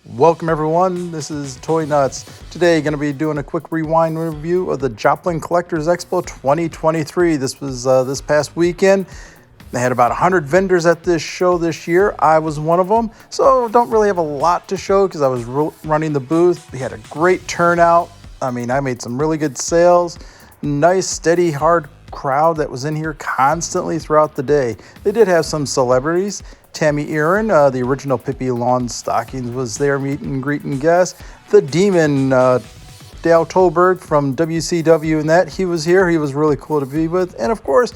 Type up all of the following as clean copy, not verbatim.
Welcome everyone, this is Toy-Nutz. Today going to be doing a quick rewind review of the Joplin Collectors Expo 2023. This was this past weekend. They had about 100 vendors at this show this year. I was one of them, so don't really have a lot to show because I was running the booth. We had a great turnout. I made some really good sales. Nice, steady, hard crowd that was in here constantly throughout the day. They did have some celebrities. Tammy Aaron, the original Pippi Longstockings, was there meeting, greeting guests. The Demon, Dale Tolberg from WCW, and that he was here. He was really cool to be with. And of course,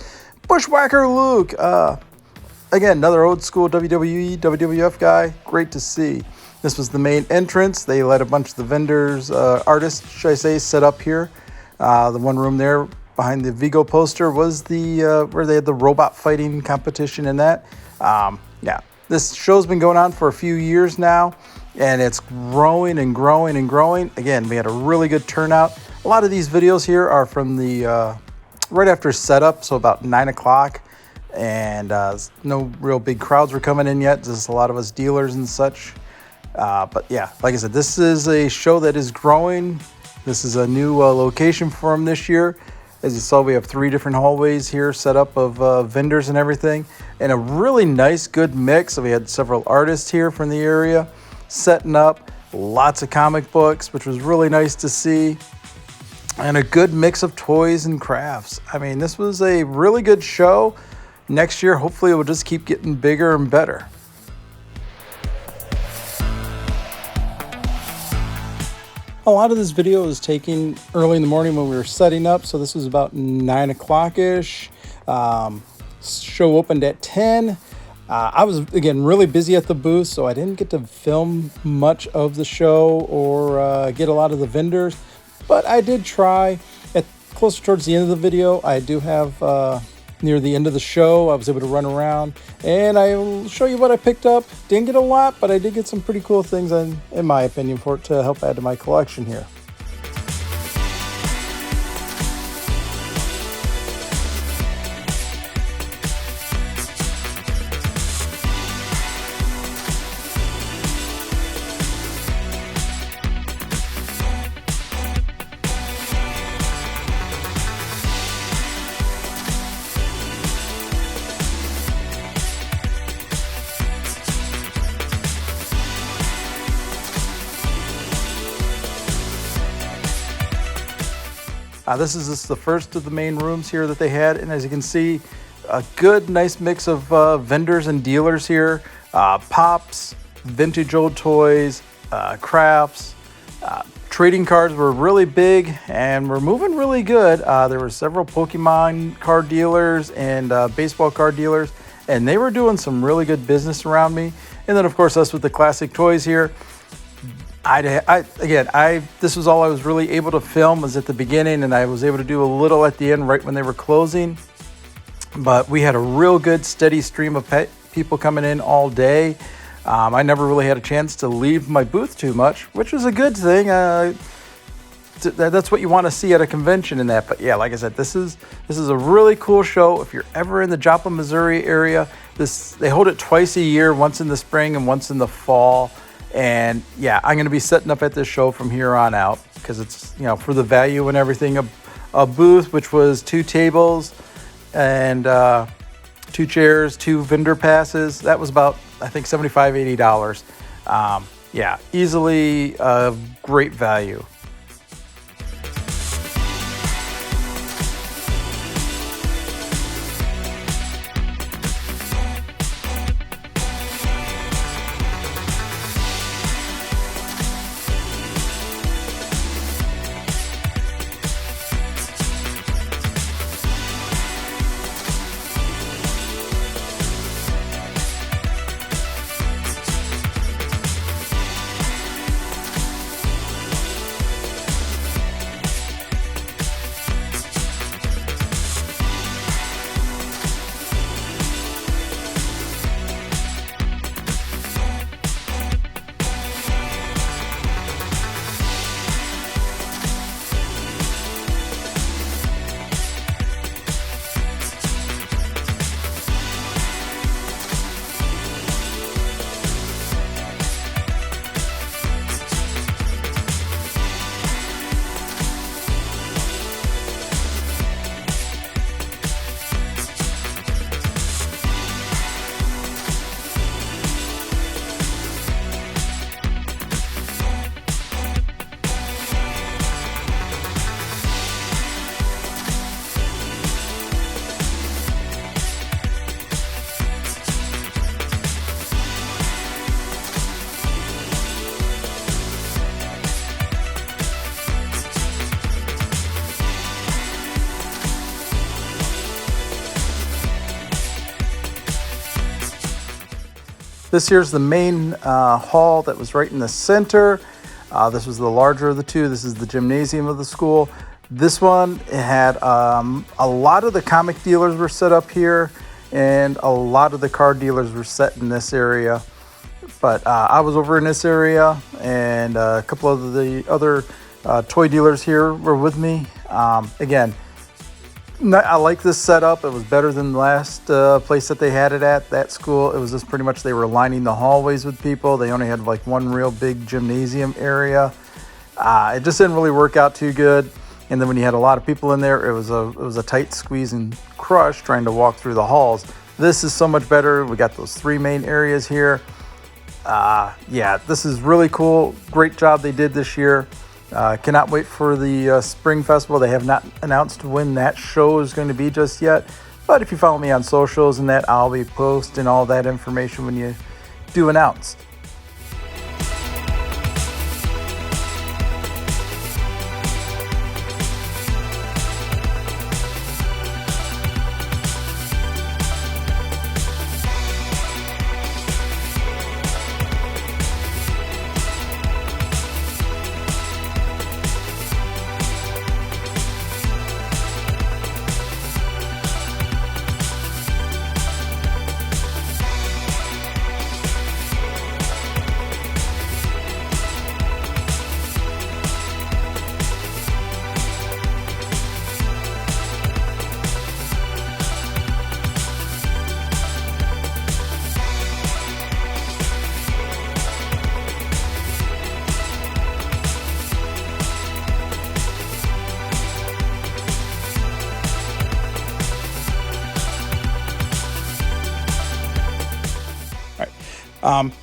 Bushwhacker Luke. Again, another old school WWE, WWF guy. Great to see. This was the main entrance. They let a bunch of the vendors, artists, should I say, set up here. The one room there behind the Vigo poster was the where they had the robot fighting competition and that. Yeah, this show's been going on for a few years now, and it's growing and growing and growing. Again, we had a really good turnout. A lot of these videos here are from the right after setup, so about 9 o'clock, and no real big crowds were coming in yet. Just a lot of us dealers and such. But yeah, like I said, this is a show that is growing. This is a new location for them this year. As you saw, we have 3 different hallways here set up of vendors and everything, and a really nice, good mix. So we had several artists here from the area setting up, lots of comic books, which was really nice to see, and a good mix of toys and crafts. I mean, this was a really good show. Next year, hopefully, it will just keep getting bigger and better. A lot of this video is taken early in the morning when we were setting up, so this was about 9 o'clock-ish. Show opened at 10. I was, again, really busy at the booth, so I didn't get to film much of the show or get a lot of the vendors, but I did try. Closer towards the end of the video, I do have, near the end of the show, I was able to run around, and I will show you what I picked up. Didn't get a lot, but I did get some pretty cool things, in my opinion, for it to help add to my collection here. This is just the first of the main rooms here that they had, and as you can see, a good, nice mix of vendors and dealers here. Pops, vintage old toys, crafts. Trading cards were really big and were moving really good. There were several Pokemon card dealers and baseball card dealers, and they were doing some really good business around me. And then, of course, us with the classic toys here. This was all I was really able to film was at the beginning, and I was able to do a little at the end right when they were closing. But we had a real good steady stream of people coming in all day. I never really had a chance to leave my booth too much, which was a good thing. That's what you want to see at a convention and that. But yeah, like I said, this is a really cool show. If you're ever in the Joplin, Missouri area, they hold it twice a year, once in the spring and once in the fall. And yeah, I'm going to be setting up at this show from here on out because it's, for the value and everything. A booth, which was 2 tables and 2 chairs, 2 vendor passes. That was about, I think, $75, $80. Yeah, easily a great value. This here's the main hall that was right in the center. This was the larger of the two. This is the gymnasium of the school. This one had a lot of the comic dealers were set up here, and a lot of the car dealers were set in this area. But I was over in this area, and a couple of the other toy dealers here were with me. Again, I like this setup. It was better than the last place that they had it at, that school. It was just pretty much they were lining the hallways with people. They only had like one real big gymnasium area. It just didn't really work out too good. And then when you had a lot of people in there, it was a tight squeeze and crush trying to walk through the halls. This is so much better. We got those three main areas here. Yeah, this is really cool. Great job they did this year. Cannot wait for the Spring Festival. They have not announced when that show is going to be just yet. But if you follow me on socials and that, I'll be posting all that information when you do announce.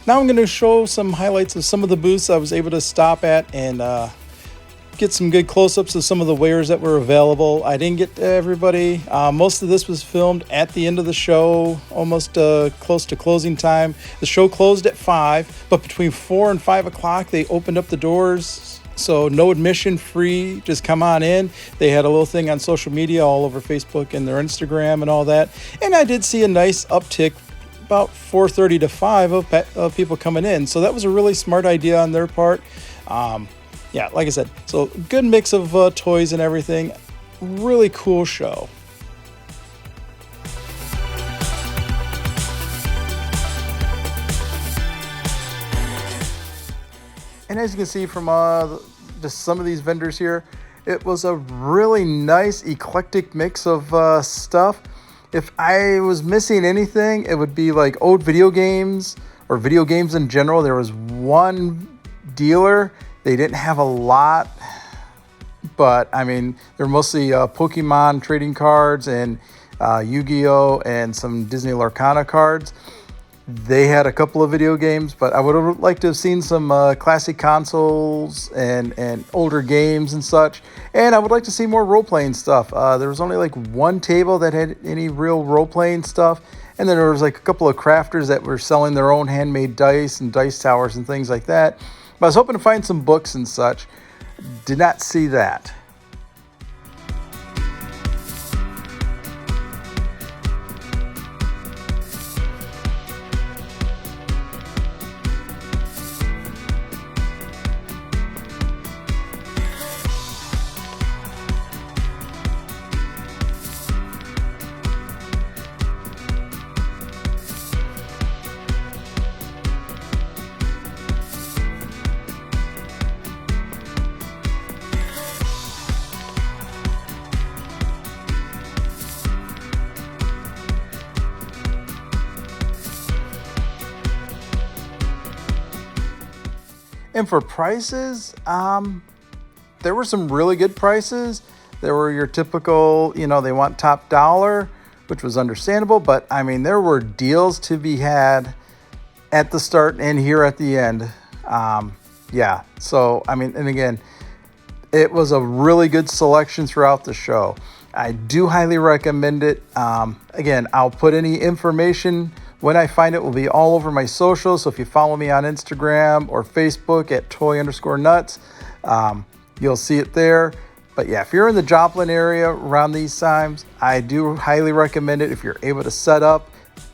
Now I'm going to show some highlights of some of the booths I was able to stop at and get some good close-ups of some of the wares that were available. I didn't get to everybody. Most of this was filmed at the end of the show, almost close to closing time. The show closed at 5, but between 4 and 5 o'clock, they opened up the doors. So no admission, free, just come on in. They had a little thing on social media all over Facebook and their Instagram and all that. And I did see a nice uptick about 4:30 to 5 of people coming in. So that was a really smart idea on their part. Yeah, like I said, so good mix of toys and everything. Really cool show. And as you can see from just some of these vendors here, it was a really nice eclectic mix of stuff. If I was missing anything, it would be like old video games or video games in general. There was one dealer. They didn't have a lot, but I mean, they're mostly Pokemon trading cards and Yu-Gi-Oh! And some Disney Lorcana cards. They had a couple of video games, but I would have liked to have seen some classic consoles and older games and such. And I would like to see more role-playing stuff. There was only like one table that had any real role-playing stuff. And then there was like a couple of crafters that were selling their own handmade dice and dice towers and things like that. But I was hoping to find some books and such. Did not see that. And for prices, there were some really good prices. There were your typical, they want top dollar, which was understandable. But I mean, there were deals to be had at the start and here at the end. Yeah, so I mean, and again, it was a really good selection throughout the show. I do highly recommend it. Again, I'll put any information when I find it, will be all over my socials. So if you follow me on Instagram or Facebook at Toy_Nutz, you'll see it there. But yeah, if you're in the Joplin area around these times, I do highly recommend it if you're able to set up.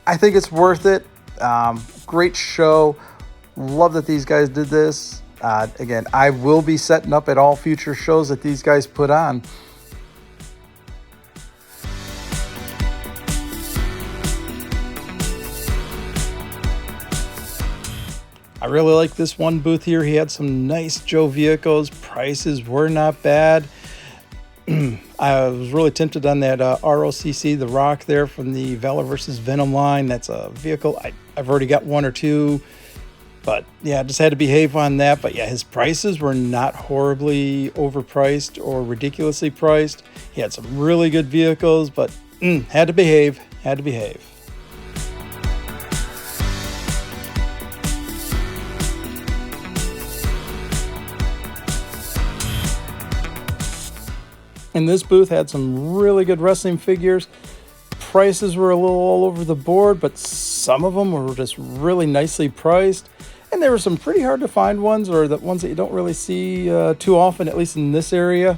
I think it's worth it. great show. Love that these guys did this. Again, I will be setting up at all future shows that these guys put on. I really like this one booth here. He had some nice Joe vehicles. Prices were not bad. I was really tempted on that ROCC, the Rock there from the Valor versus Venom line. That's a vehicle. I've already got one or two. But yeah, just had to behave on that. But yeah, his prices were not horribly overpriced or ridiculously priced. He had some really good vehicles, but had to behave. And this booth had some really good wrestling figures. Prices were a little all over the board, but some of them were just really nicely priced. And there were some pretty hard to find ones, or the ones that you don't really see too often, at least in this area.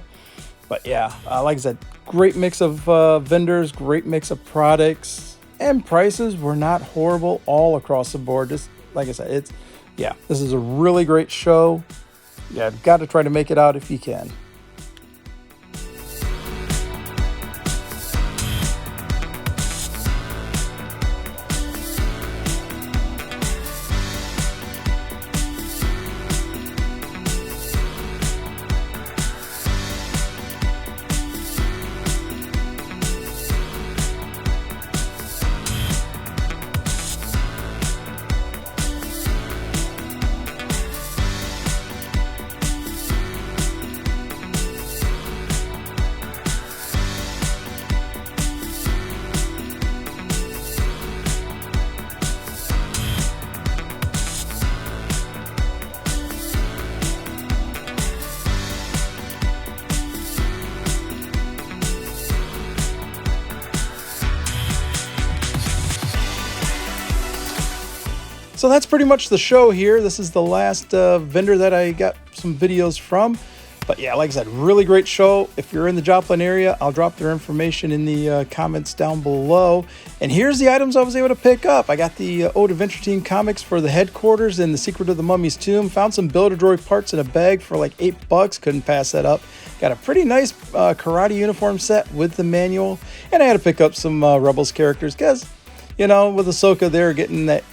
But yeah, like I said, great mix of vendors, great mix of products, and prices were not horrible all across the board. Just like I said, this is a really great show. Yeah, I've got to try to make it out if you can. So that's pretty much the show here. This is the last vendor that I got some videos from. But yeah, like I said, really great show. If you're in the Joplin area, I'll drop their information in the comments down below. And here's the items I was able to pick up. I got the Ode Adventure Team comics for the headquarters and the Secret of the Mummy's Tomb. Found some Build-A-Droid parts in a bag for like $8. Couldn't pass that up. Got a pretty nice karate uniform set with the manual. And I had to pick up some Rebels characters because, you know, with Ahsoka there getting that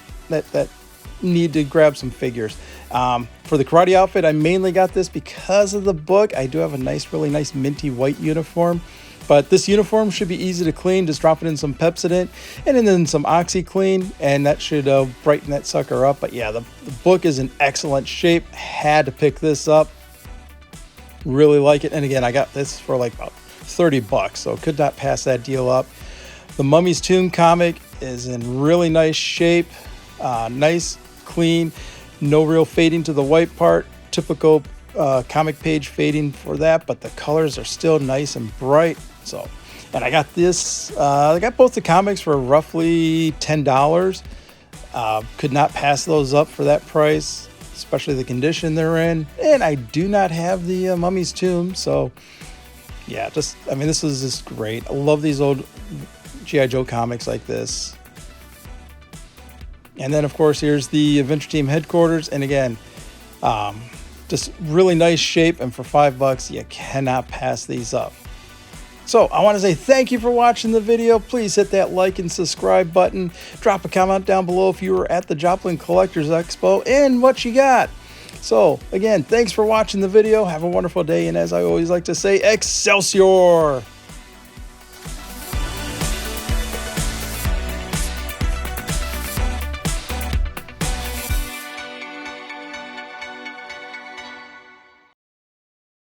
need to grab some figures. For the karate outfit, I mainly got this because of the book. I do have a really nice minty white uniform, but this uniform should be easy to clean. Just drop it in some Pepsodent and then some OxyClean, and that should brighten that sucker up. But yeah, the book is in excellent shape. Had to pick this up. Really like it. And again, I got this for like about $30, so could not pass that deal up. The Mummy's Tomb comic is in really nice shape. Nice, clean, no real fading to the white part. Typical comic page fading for that, but the colors are still nice and bright. So, and I got this, I got both the comics for roughly $10. Could not pass those up for that price, especially the condition they're in. And I do not have the Mummy's Tomb, so yeah, this is just great. I love these old G.I. Joe comics like this. And then, of course, here's the Adventure Team headquarters. And again, just really nice shape. And for $5, you cannot pass these up. So I want to say thank you for watching the video. Please hit that like and subscribe button. Drop a comment down below if you were at the Joplin Collectors Expo and what you got. So again, thanks for watching the video. Have a wonderful day. And as I always like to say, Excelsior!